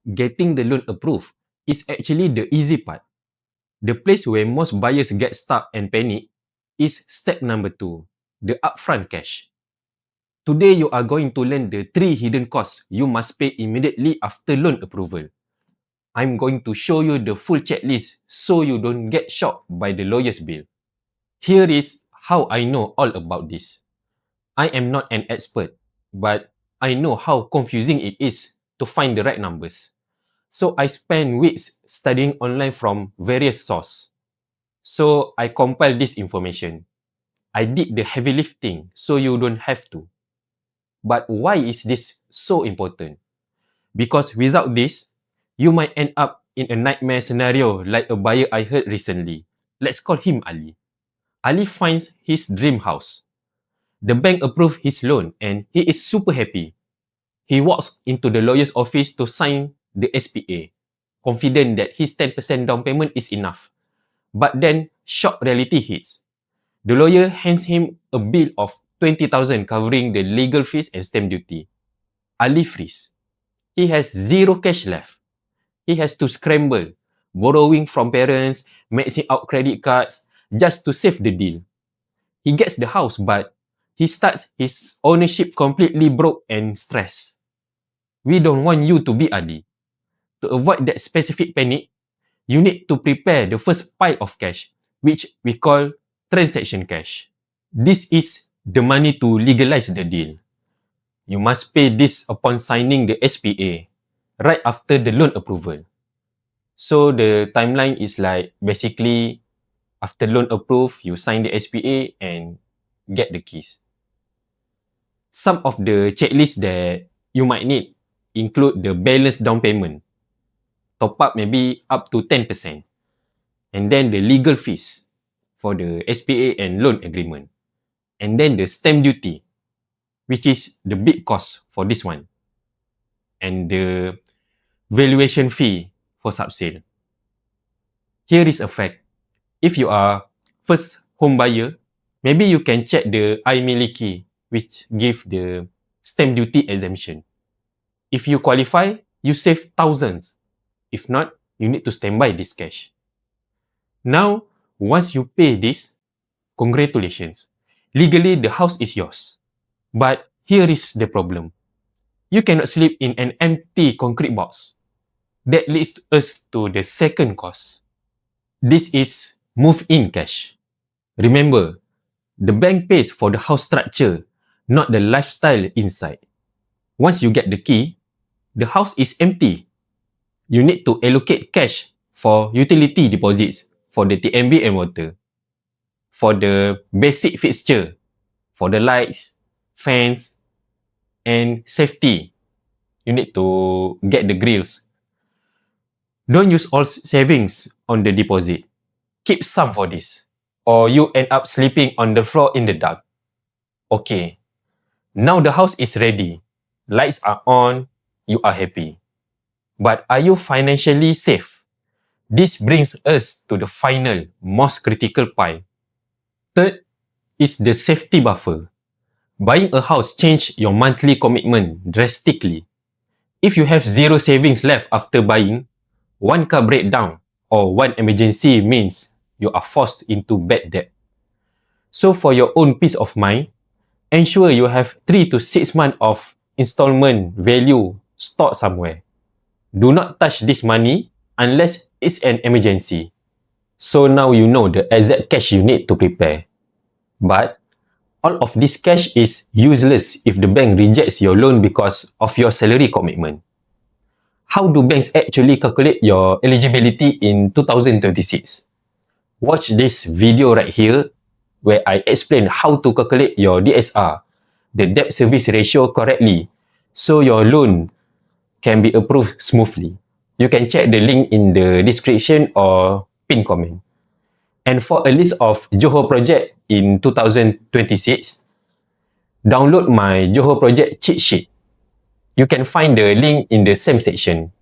Getting the loan approved is actually the easy part. The place where most buyers get stuck and panic is step number 2, the upfront cash. Today, you are going to learn the 3 hidden costs you must pay immediately after loan approval. I'm going to show you the full checklist so you don't get shocked by the lawyer's bill. Here is how I know all about this. I am not an expert, but I know how confusing it is to find the right numbers. So I spent weeks studying online from various sources. So I compiled this information. I did the heavy lifting so you don't have to. But why is this so important? Because without this, you might end up in a nightmare scenario like a buyer I heard recently. Let's call him Ali. Ali finds his dream house. The bank approved his loan and he is super happy. He walks into the lawyer's office to sign the SPA, confident that his 10% down payment is enough. But then, shock reality hits. The lawyer hands him a bill of 20,000 covering the legal fees and stamp duty. Ali freezes. He has zero cash left. He has to scramble, borrowing from parents, maxing out credit cards, just to save the deal. He gets the house, but he starts his ownership completely broke and stressed. We don't want you to be Ali. To avoid that specific panic, you need to prepare the first pile of cash, which we call transaction cash. This is the money to legalize the deal. You must pay this upon signing the SPA, right after the loan approval. So the timeline is like basically after loan approved, you sign the SPA and get the keys. Some of the checklists that you might need include the balance down payment, top up maybe up to 10%, and then the legal fees for the SPA and loan agreement, and then the stamp duty, which is the big cost for this one, and the valuation fee for subsale. Here is a fact. If you are first home buyer, maybe you can check the iMiliki, which give the stamp duty exemption. If you qualify, you save thousands. If not, you need to stand by this cash. Now, once you pay this, congratulations. Legally, the house is yours. But here is the problem. You cannot sleep in an empty concrete box. That leads us to the second cost. This is move-in cash. Remember, the bank pays for the house structure, not the lifestyle inside. Once you get the key, the house is empty. You need to allocate cash for utility deposits, for the TMB and water, for the basic fixture, for the lights, fans, and safety. You need to get the grills. Don't use all savings on the deposit. Keep some for this, or you end up sleeping on the floor in the dark. Okay, now the house is ready. Lights are on, you are happy. But are you financially safe? This brings us to the final, most critical part. Third is the safety buffer. Buying a house changes your monthly commitment drastically. If you have zero savings left after buying, one car breakdown or one emergency means you are forced into bad debt. So for your own peace of mind, ensure you have 3 to 6 months of installment value stored somewhere. Do not touch this money unless it's an emergency. So now you know the exact cash you need to prepare. But all of this cash is useless if the bank rejects your loan because of your salary commitment. How do banks actually calculate your eligibility in 2026? Watch this video right here where I explain how to calculate your DSR, the debt service ratio, correctly so your loan can be approved smoothly. You can check the link in the description or pin comment. And for a list of Johor project in 2026, download my Johor project cheat sheet. You can find the link in the same section.